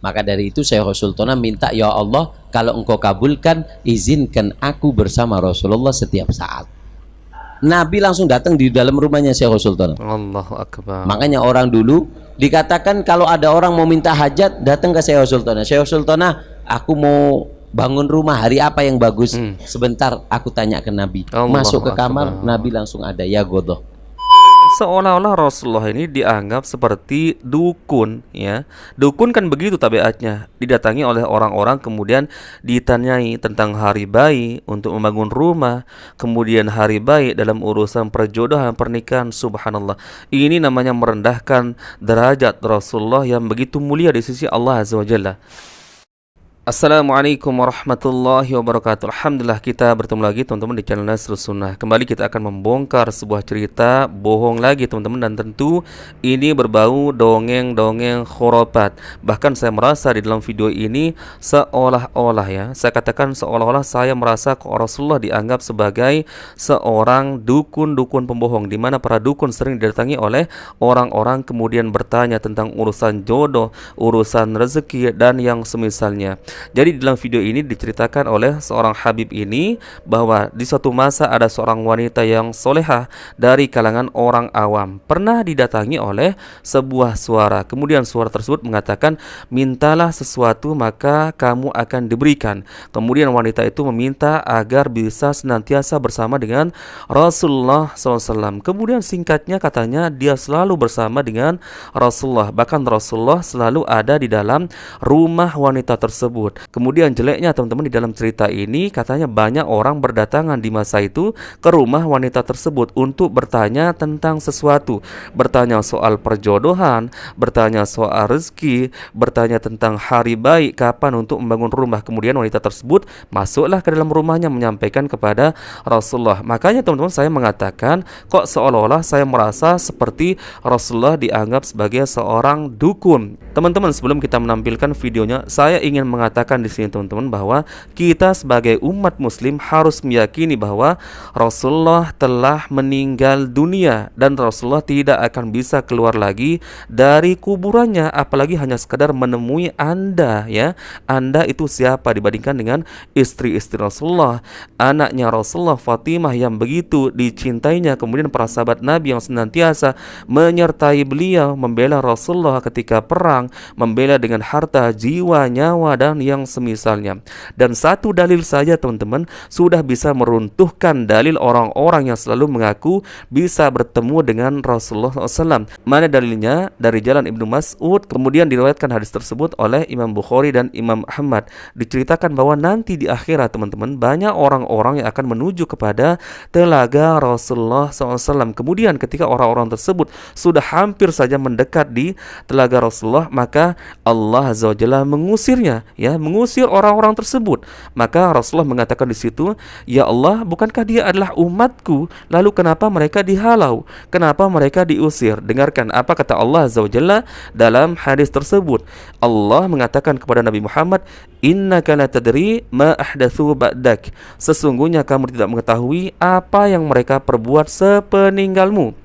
Maka dari itu Syekh Sultana minta, ya Allah, kalau engkau kabulkan, izinkan aku bersama Rasulullah setiap saat. Nabi langsung datang di dalam rumahnya Syekh Sultana. Allahu Akbar. Makanya orang dulu dikatakan kalau ada orang mau minta hajat, datang ke Syekh Sultana. Syekh Sultana, aku mau bangun rumah, hari apa yang bagus? Sebentar, aku tanya ke Nabi. Masuk ke kamar, Nabi langsung ada, ya godoh. Seolah-olah Rasulullah ini dianggap seperti dukun, ya. Dukun kan begitu tabiatnya, didatangi oleh orang-orang, kemudian ditanyai tentang hari baik untuk membangun rumah, kemudian hari baik dalam urusan perjodohan, pernikahan. Subhanallah, ini namanya merendahkan derajat Rasulullah yang begitu mulia di sisi Allah Azza wa Jalla. Assalamualaikum warahmatullahi wabarakatuh. Alhamdulillah, kita bertemu lagi teman-teman di channel Nasrus Sunnah. Kembali kita akan membongkar sebuah cerita bohong lagi teman-teman, dan tentu ini berbau dongeng-dongeng khurafat. Bahkan saya merasa di dalam video ini seolah-olah, ya, saya katakan seolah-olah saya merasa Rasulullah dianggap sebagai seorang dukun-dukun pembohong, di mana para dukun sering didatangi oleh orang-orang kemudian bertanya tentang urusan jodoh, urusan rezeki, dan yang semisalnya. Jadi dalam video ini diceritakan oleh seorang Habib ini bahwa di suatu masa ada seorang wanita yang solehah dari kalangan orang awam pernah didatangi oleh sebuah suara. Kemudian suara tersebut mengatakan, mintalah sesuatu maka kamu akan diberikan. Kemudian wanita itu meminta agar bisa senantiasa bersama dengan Rasulullah SAW. Kemudian singkatnya katanya dia selalu bersama dengan Rasulullah, bahkan Rasulullah selalu ada di dalam rumah wanita tersebut. Kemudian jeleknya teman-teman, di dalam cerita ini katanya banyak orang berdatangan di masa itu ke rumah wanita tersebut untuk bertanya tentang sesuatu, bertanya soal perjodohan, bertanya soal rezeki, bertanya tentang hari baik, kapan untuk membangun rumah. Kemudian wanita tersebut masuklah ke dalam rumahnya menyampaikan kepada Rasulullah. Makanya teman-teman, saya mengatakan kok seolah-olah saya merasa seperti Rasulullah dianggap sebagai seorang dukun. Teman-teman, sebelum kita menampilkan videonya, saya ingin mengatakan di sini teman-teman bahwa kita sebagai umat muslim harus meyakini bahwa Rasulullah telah meninggal dunia dan Rasulullah tidak akan bisa keluar lagi dari kuburannya, apalagi hanya sekadar menemui Anda, ya. Anda itu siapa dibandingkan dengan istri-istri Rasulullah, anaknya Rasulullah Fatimah yang begitu dicintainya, kemudian para sahabat Nabi yang senantiasa menyertai beliau, membela Rasulullah ketika perang, membela dengan harta, jiwa, nyawa, dan yang semisalnya. Dan satu dalil saja teman-teman sudah bisa meruntuhkan dalil orang-orang yang selalu mengaku bisa bertemu dengan Rasulullah SAW. Mana dalilnya? Dari jalan Ibnu Mas'ud, kemudian diriwayatkan hadis tersebut oleh Imam Bukhari dan Imam Ahmad. Diceritakan bahwa nanti di akhirat teman-teman banyak orang-orang yang akan menuju kepada telaga Rasulullah SAW. Kemudian ketika orang-orang tersebut sudah hampir saja mendekat di telaga Rasulullah, maka Allah Azza wa Jalla mengusirnya, ya, mengusir orang-orang tersebut. Maka Rasulullah mengatakan di situ, ya Allah, bukankah dia adalah umatku? Lalu kenapa mereka dihalau? Kenapa mereka diusir? Dengarkan apa kata Allah Azza wa Jalla dalam hadis tersebut. Allah mengatakan kepada Nabi Muhammad, innaka la tadri ma ahdatsu ba'dak. Sesungguhnya kamu tidak mengetahui apa yang mereka perbuat sepeninggalmu.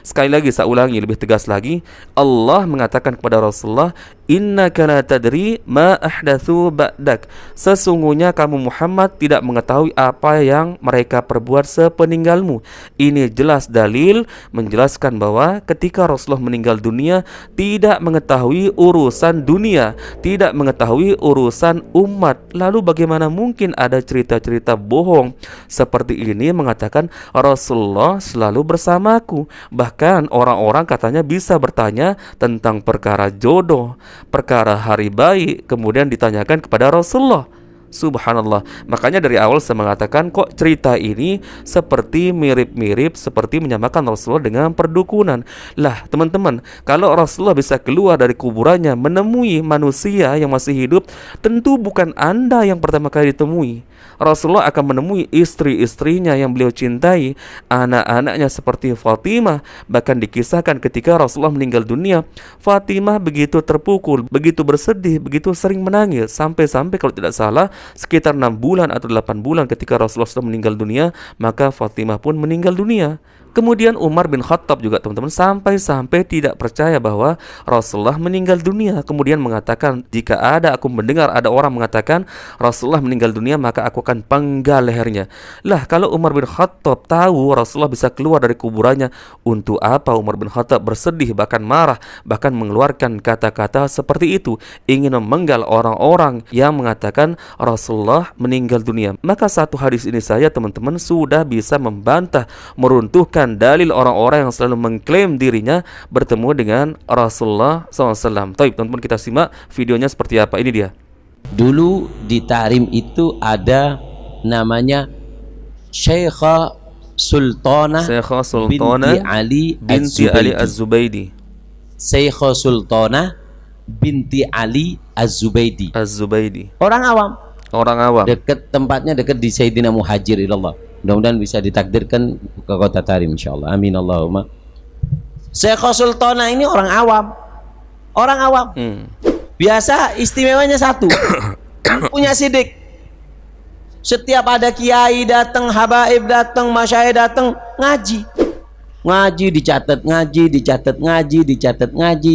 Sekali lagi saya ulangi lebih tegas lagi, Allah mengatakan kepada Rasulullah, innaka la tadri ma ahdatsu ba'dak. Sesungguhnya kamu Muhammad tidak mengetahui apa yang mereka perbuat sepeninggalmu. Ini jelas dalil menjelaskan bahwa ketika Rasulullah meninggal dunia tidak mengetahui urusan dunia, tidak mengetahui urusan umat. Lalu bagaimana mungkin ada cerita-cerita bohong seperti ini mengatakan Rasulullah selalu bersamaku? Bahkan orang-orang katanya bisa bertanya tentang perkara jodoh, perkara hari baik, kemudian ditanyakan kepada Rasulullah. Subhanallah. Makanya dari awal saya mengatakan kok cerita ini seperti mirip-mirip, seperti menyamakan Rasulullah dengan perdukunan. Lah teman-teman, kalau Rasulullah bisa keluar dari kuburannya menemui manusia yang masih hidup, tentu bukan Anda yang pertama kali ditemui. Rasulullah akan menemui istri-istrinya yang beliau cintai, anak-anaknya seperti Fatimah. Bahkan dikisahkan ketika Rasulullah meninggal dunia, Fatimah begitu terpukul, begitu bersedih, begitu sering menangis, sampai-sampai kalau tidak salah sekitar 6 bulan atau 8 bulan ketika Rasulullah SAW meninggal dunia, maka Fatimah pun meninggal dunia. Kemudian Umar bin Khattab juga teman-teman sampai-sampai tidak percaya bahwa Rasulullah meninggal dunia. Kemudian mengatakan, jika aku mendengar ada orang mengatakan Rasulullah meninggal dunia, maka aku akan penggal lehernya. Lah, kalau Umar bin Khattab tahu Rasulullah bisa keluar dari kuburannya, untuk apa Umar bin Khattab bersedih, bahkan marah, bahkan mengeluarkan kata-kata seperti itu, ingin memenggal orang-orang yang mengatakan Rasulullah meninggal dunia? Maka satu hadis ini saja teman-teman sudah bisa membantah, meruntuhkan dalil orang-orang yang selalu mengklaim dirinya bertemu dengan Rasulullah SAW. Taib, teman-teman, kita simak videonya seperti apa. Ini dia. Dulu di Tahrim itu ada namanya Syekhah Sultanah binti Ali Az-Zubaidi. Syekhah Sultanah binti Ali Az-Zubaidi. Orang awam. Dekat tempatnya, dekat di Sayyidina Muhajir ilallah. Mudah-mudahan bisa ditakdirkan ke kota Tahrim insyaallah. Amin Allahumma. Syekhah Sultanah ini orang awam. Biasa istimewanya satu. Punya sidik. Setiap ada kiai datang, habaib datang, masyayikh datang, ngaji dicatat,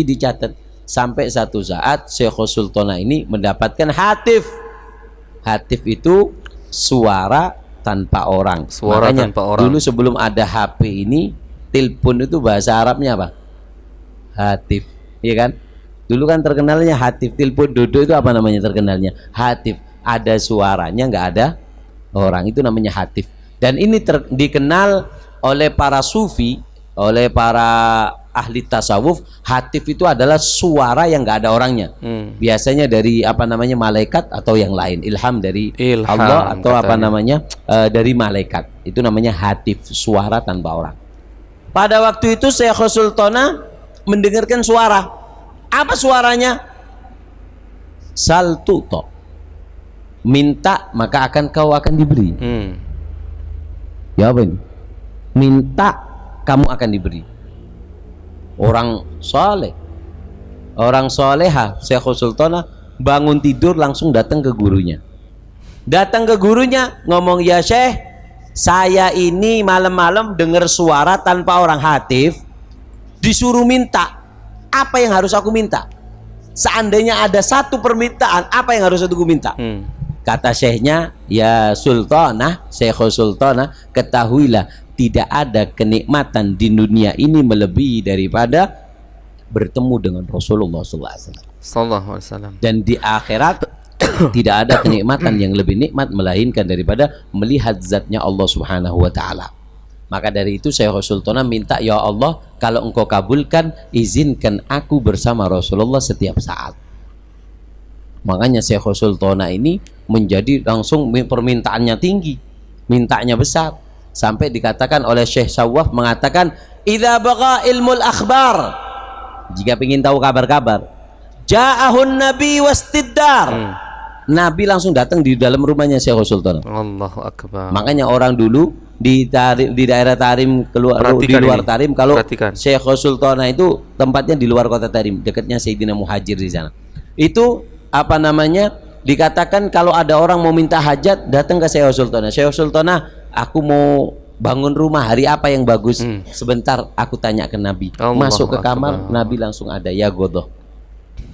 dicatat. Sampai satu saat Syekhah Sultanah ini mendapatkan hatif. Hatif itu suara tanpa orang. Makanya dulu sebelum ada HP ini, telepon itu bahasa Arabnya apa? Hatif, iya kan? Dulu kan terkenalnya hatif. Telepon dodo itu apa namanya terkenalnya? Hatif. Ada suaranya, nggak ada orang, itu namanya hatif. Dan ini dikenal oleh para sufi, oleh para ahli tasawuf. Hatif itu adalah suara yang nggak ada orangnya. Biasanya dari apa namanya malaikat atau yang lain, ilham dari Allah atau katanya apa namanya dari malaikat. Itu namanya hatif, suara tanpa orang. Pada waktu itu Syekhah Sultanah mendengarkan suara. Apa suaranya? Saltuto, minta maka kau akan diberi. Ya apa ini? Minta kamu akan diberi. Orang soleh, orang soleha, Syekhah Sultanah bangun tidur langsung datang ke gurunya. Ngomong, ya Syekh, saya ini malam-malam dengar suara tanpa orang, hatif, disuruh minta. Apa yang harus aku minta? Seandainya ada satu permintaan, apa yang harus aku minta? Kata syekhnya, ya Sultanah, Syekhah Sultanah, ketahuilah tidak ada kenikmatan di dunia ini melebihi daripada bertemu dengan Rasulullah SAW. Dan di akhirat tidak ada kenikmatan yang lebih nikmat melainkan daripada melihat zatnya Allah Subhanahu wa Ta'ala. Maka dari itu Syekhah Sultanah minta, ya Allah, kalau engkau kabulkan, izinkan aku bersama Rasulullah setiap saat. Makanya Syekhah Sultanah ini menjadi langsung permintaannya tinggi, mintanya besar. Sampai dikatakan oleh Syekh Sawaf mengatakan, idza baqa ilmul akhbar, jika ingin tahu kabar-kabar, ja'ahun nabi wastiddar, Nabi langsung datang di dalam rumahnya Syekhah Sultanah. Allahu Akbar. Makanya orang dulu di daerah Tahrim, di luar Tahrim, kalau Syekhah Sultanah itu tempatnya di luar kota Tahrim, dekatnya Sayyidina Muhajir di sana. Itu apa namanya? Dikatakan kalau ada orang mau minta hajat, datang ke Syekhah Sultanah. Syekhah Sultanah, aku mau bangun rumah, hari apa yang bagus? Sebentar, aku tanya ke Nabi. Masuk ke kamar, Nabi langsung ada, ya godoh.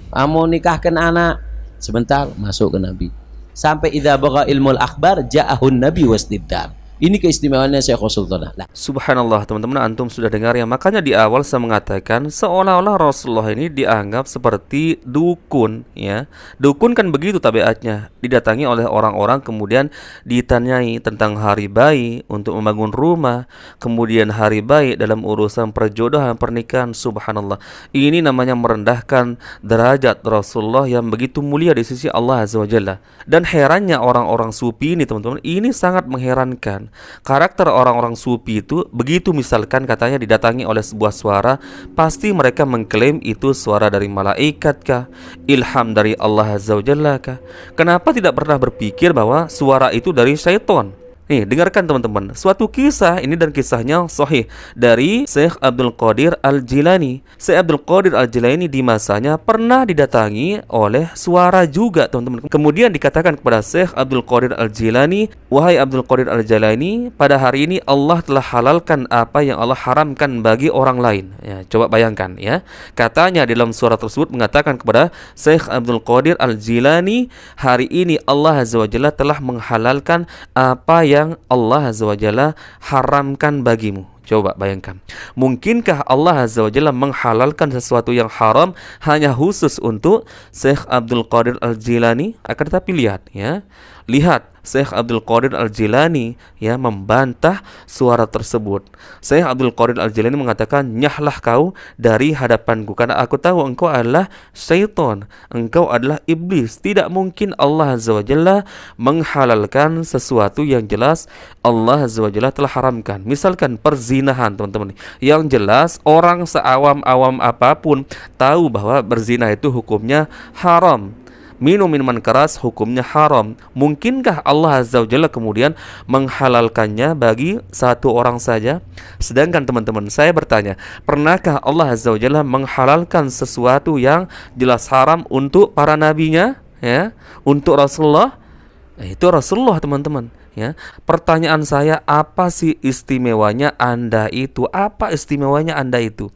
Mau nikahkan anak, sebentar, masuk ke Nabi. Sampai idza baqa ilmul akhbar ja'ahun nabi wasdiddar. Ini keistimewaannya Syekhah Sultanah. Subhanallah, teman-teman, antum sudah dengar ya. Makanya di awal saya mengatakan seolah-olah Rasulullah ini dianggap seperti dukun, ya. Dukun kan begitu tabiatnya, didatangi oleh orang-orang, kemudian ditanyai tentang hari baik untuk membangun rumah, kemudian hari baik dalam urusan perjodohan, pernikahan. Subhanallah, ini namanya merendahkan derajat Rasulullah yang begitu mulia di sisi Allah Azza wa Jalla. Dan herannya orang-orang sufi ini, teman-teman, ini sangat mengherankan. Karakter orang-orang sufi itu begitu, misalkan katanya didatangi oleh sebuah suara, pasti mereka mengklaim itu suara dari malaikat kah, ilham dari Allah Azza wa Jalla kah. Kenapa tidak pernah berpikir bahwa suara itu dari syaitan? Nih, dengarkan teman-teman. Suatu kisah ini dan kisahnya sahih dari Syekh Abdul Qadir Al-Jilani. Syekh Abdul Qadir Al-Jilani di masanya pernah didatangi oleh suara juga, teman-teman. Kemudian dikatakan kepada Syekh Abdul Qadir Al-Jilani, "Wahai Abdul Qadir Al-Jilani, pada hari ini Allah telah halalkan apa yang Allah haramkan bagi orang lain." Ya, coba bayangkan ya. Katanya dalam suara tersebut mengatakan kepada Syekh Abdul Qadir Al-Jilani, hari ini Allah Azza wa Jalla telah menghalalkan apa yang Allah Azza wa Jalla haramkan bagimu. Coba bayangkan. Mungkinkah Allah Azza wa Jalla menghalalkan sesuatu yang haram hanya khusus untuk Syekh Abdul Qadir Al-Jilani? Akan tetapi lihat ya. Lihat Syekh Abdul Qadir Al-Jilani ya membantah suara tersebut. Syekh Abdul Qadir Al-Jilani mengatakan, "Nyahlah kau dari hadapanku karena aku tahu engkau adalah syaitan, engkau adalah iblis. Tidak mungkin Allah Azza wa Jalla menghalalkan sesuatu yang jelas Allah Azza wa Jalla telah haramkan." Misalkan perzinahan, teman-teman. Yang jelas orang seawam-awam apapun tahu bahwa berzina itu hukumnya haram. Minum minuman keras hukumnya haram. Mungkinkah Allah Azza wa Jalla kemudian menghalalkannya bagi satu orang saja? Sedangkan teman-teman, saya bertanya, pernahkah Allah Azza wa Jalla menghalalkan sesuatu yang jelas haram untuk para nabinya? Ya, untuk Rasulullah? Itu Rasulullah, teman-teman. Ya, pertanyaan saya, apa sih istimewanya Anda itu? Apa istimewanya Anda itu?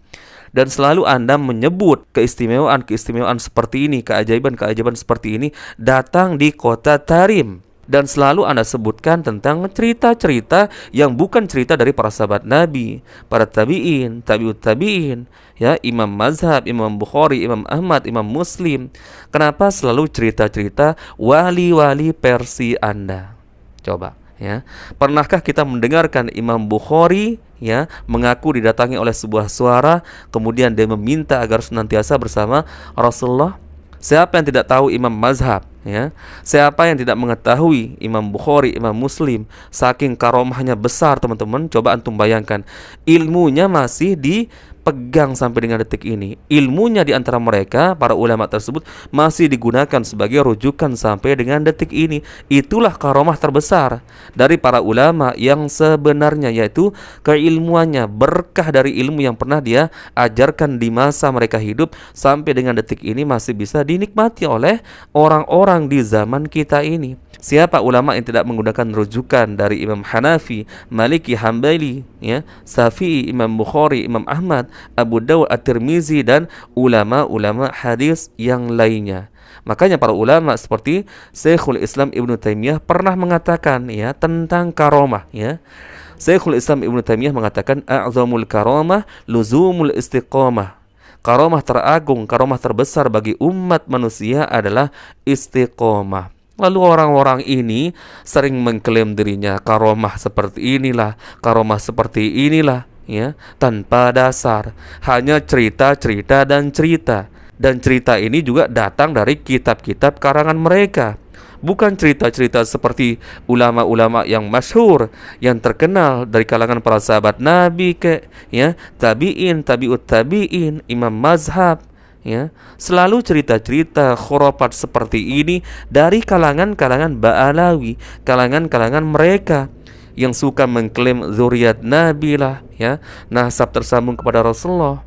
Dan selalu Anda menyebut keistimewaan-keistimewaan seperti ini, keajaiban-keajaiban seperti ini datang di kota Tarim. Dan selalu Anda sebutkan tentang cerita-cerita yang bukan cerita dari para sahabat Nabi, para tabi'in, tabi'ut tabi'in, ya, Imam Mazhab, Imam Bukhari, Imam Ahmad, Imam Muslim. Kenapa selalu cerita-cerita wali-wali versi Anda? Coba. Ya, pernahkah kita mendengarkan Imam Bukhari ya mengaku didatangi oleh sebuah suara, kemudian dia meminta agar senantiasa bersama Rasulullah? Siapa yang tidak tahu Imam Mazhab? Ya, siapa yang tidak mengetahui Imam Bukhari, Imam Muslim? Saking karomahnya besar, teman-teman. Coba antum bayangkan, ilmunya masih dipegang sampai dengan detik ini. Ilmunya di antara mereka, para ulama tersebut, masih digunakan sebagai rujukan sampai dengan detik ini. Itulah karomah terbesar dari para ulama yang sebenarnya, yaitu keilmuannya, berkah dari ilmu yang pernah dia ajarkan di masa mereka hidup sampai dengan detik ini masih bisa dinikmati oleh orang-orang di zaman kita ini. Siapa ulama yang tidak menggunakan rujukan dari Imam Hanafi, Maliki, Hambali, ya, Syafi'i, Imam Bukhari, Imam Ahmad, Abu Dawud, At-Tirmizi, dan ulama-ulama hadis yang lainnya. Makanya para ulama seperti Syekhul Islam Ibnu Taimiyah pernah mengatakan ya tentang karomah ya. Syekhul Islam Ibnu Taimiyah mengatakan, "A'zamul karamah luzumul istiqamah." Karomah teragung, karomah terbesar bagi umat manusia adalah istiqomah. Lalu orang-orang ini sering mengklaim dirinya karomah seperti inilah, karomah seperti inilah, ya, tanpa dasar. Hanya cerita-cerita dan cerita. Dan cerita ini juga datang dari kitab-kitab karangan mereka. Bukan cerita-cerita seperti ulama-ulama yang masyhur, yang terkenal dari kalangan para sahabat Nabi ya, tabi'in, tabi'ut tabi'in, Imam Mazhab, ya. Selalu cerita-cerita khurafat seperti ini dari kalangan-kalangan Ba'alawi, kalangan-kalangan mereka yang suka mengklaim zuriat Nabi lah, ya, nasab tersambung kepada Rasulullah.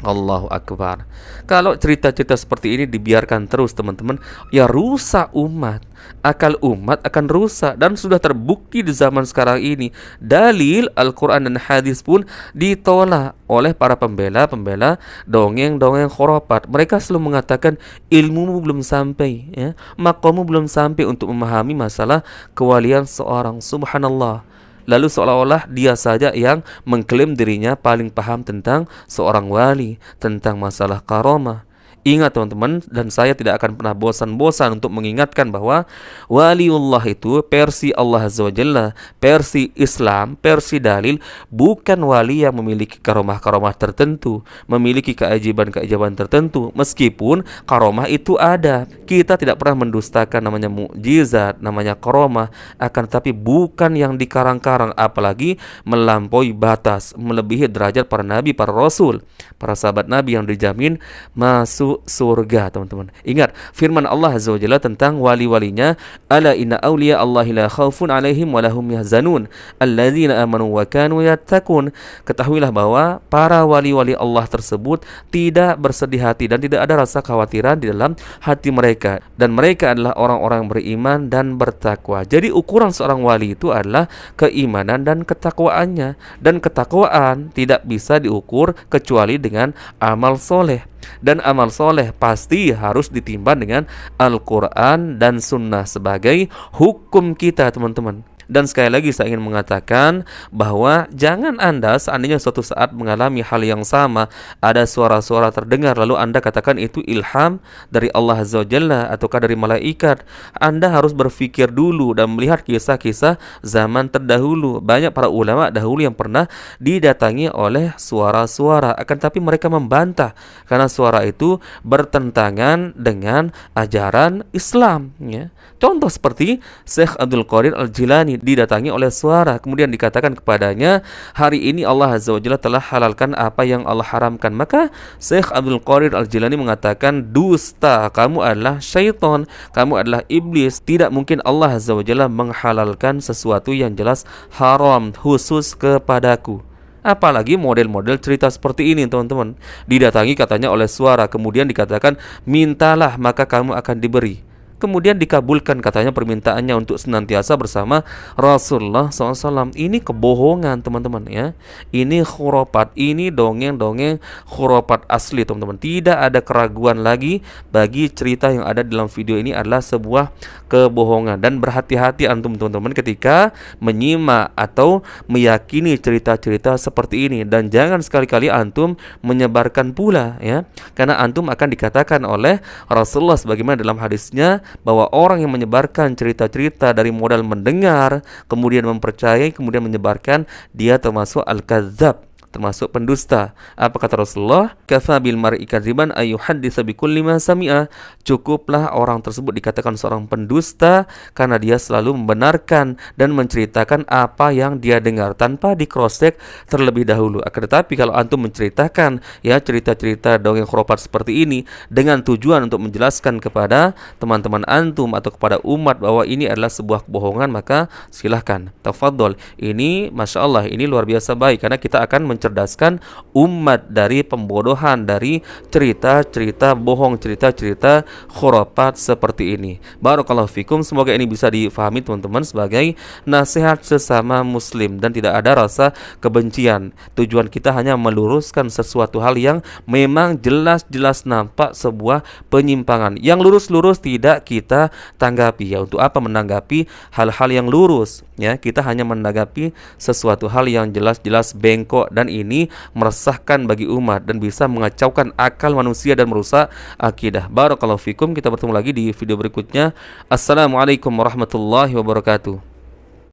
Allahu Akbar. Kalau cerita-cerita seperti ini dibiarkan terus, teman-teman, ya rusak umat. Akal umat akan rusak. Dan sudah terbukti di zaman sekarang ini. Dalil Al-Quran dan hadis pun ditolak oleh para pembela-pembela dongeng-dongeng khurafat. Mereka selalu mengatakan ilmumu belum sampai, ya, maqammu belum sampai untuk memahami masalah kewalian seorang. Subhanallah. Lalu seolah-olah dia saja yang mengklaim dirinya paling paham tentang seorang wali, tentang masalah karomah. Ingat teman-teman, dan saya tidak akan pernah bosan-bosan untuk mengingatkan bahwa waliullah itu versi Allah Azza wa Jalla, versi Islam, versi dalil, bukan wali yang memiliki karomah-karomah tertentu, memiliki keajaiban-keajaiban tertentu. Meskipun karomah itu ada, kita tidak pernah mendustakan namanya mukjizat, namanya karomah, akan tetapi bukan yang dikarang-karang, apalagi melampaui batas, melebihi derajat para nabi, para rasul, para sahabat nabi yang dijamin masuk masuk surga, teman-teman. Ingat firman Allah Azza wa Jalla tentang wali-walinya, ala inna awliya Allahi la khaufun alaihim wa lahum yahzanun alladzina amanu wa kanu yattaqun. Ketahuilah bahwa para wali-wali Allah tersebut tidak bersedih hati dan tidak ada rasa kekhawatiran di dalam hati mereka, dan mereka adalah orang-orang beriman dan bertakwa. Jadi ukuran seorang wali itu adalah keimanan dan ketakwaannya, dan ketakwaan tidak bisa diukur kecuali dengan amal soleh, dan amal soleh pasti harus ditimbang dengan Al-Quran dan Sunnah sebagai hukum kita, teman-teman. Dan sekali lagi saya ingin mengatakan bahwa jangan Anda seandainya suatu saat mengalami hal yang sama, ada suara-suara terdengar lalu Anda katakan itu ilham dari Allah Azza wa Jalla ataukah dari malaikat. Anda harus berpikir dulu dan melihat kisah-kisah zaman terdahulu. Banyak para ulama dahulu yang pernah didatangi oleh suara-suara, akan tapi mereka membantah karena suara itu bertentangan dengan ajaran Islam, ya. Contoh seperti Syekh Abdul Qadir Al-Jilani didatangi oleh suara, kemudian dikatakan kepadanya, hari ini Allah Azza wa Jalla telah halalkan apa yang Allah haramkan. Maka Syekh Abdul Qadir Al-Jilani mengatakan, dusta, kamu adalah syaitan, kamu adalah iblis. Tidak mungkin Allah Azza wa Jalla menghalalkan sesuatu yang jelas haram khusus kepadaku. Apalagi model-model cerita seperti ini, teman-teman. Didatangi katanya oleh suara, kemudian dikatakan, mintalah maka kamu akan diberi. Kemudian dikabulkan katanya permintaannya untuk senantiasa bersama Rasulullah SAW. Ini kebohongan, teman-teman, ya. Ini khurafat, ini dongeng-dongeng khurafat asli, teman-teman. Tidak ada keraguan lagi bagi cerita yang ada dalam video ini adalah sebuah kebohongan. Dan berhati-hati antum, teman-teman, ketika menyimak atau meyakini cerita-cerita seperti ini. Dan jangan sekali-kali antum menyebarkan pula, ya. Karena antum akan dikatakan oleh Rasulullah sebagaimana dalam hadisnya, bahwa orang yang menyebarkan cerita-cerita dari modal mendengar, kemudian mempercayai, kemudian menyebarkan, dia termasuk al-kadzdzab, termasuk pendusta. Apa kata Rasulullah? Kafa bil mar'i kadziban ayyuhadditsa bikulli ma sami'a. Cukuplah orang tersebut dikatakan seorang pendusta karena dia selalu membenarkan dan menceritakan apa yang dia dengar tanpa di-cross-check terlebih dahulu. Akan tetapi kalau antum menceritakan ya cerita-cerita dongeng khurafat seperti ini dengan tujuan untuk menjelaskan kepada teman-teman antum atau kepada umat bahwa ini adalah sebuah kebohongan, maka silahkan, tafadhol. Ini Masya Allah, ini luar biasa baik karena kita akan mencerdaskan umat dari pembodohan, dari cerita-cerita bohong, cerita-cerita khurafat seperti ini. Barakallahu fikum. Semoga ini bisa difahami teman-teman sebagai nasihat sesama muslim dan tidak ada rasa kebencian. Tujuan kita hanya meluruskan sesuatu hal yang memang jelas-jelas nampak sebuah penyimpangan. Yang lurus-lurus tidak kita tanggapi, ya. Untuk apa menanggapi hal-hal yang lurus, ya? Kita hanya menanggapi sesuatu hal yang jelas-jelas bengkok, dan ini meresahkan bagi umat dan bisa mengacaukan akal manusia dan merusak akidah. Barakallahu fikum. Kita bertemu lagi di video berikutnya. Assalamualaikum warahmatullahi wabarakatuh.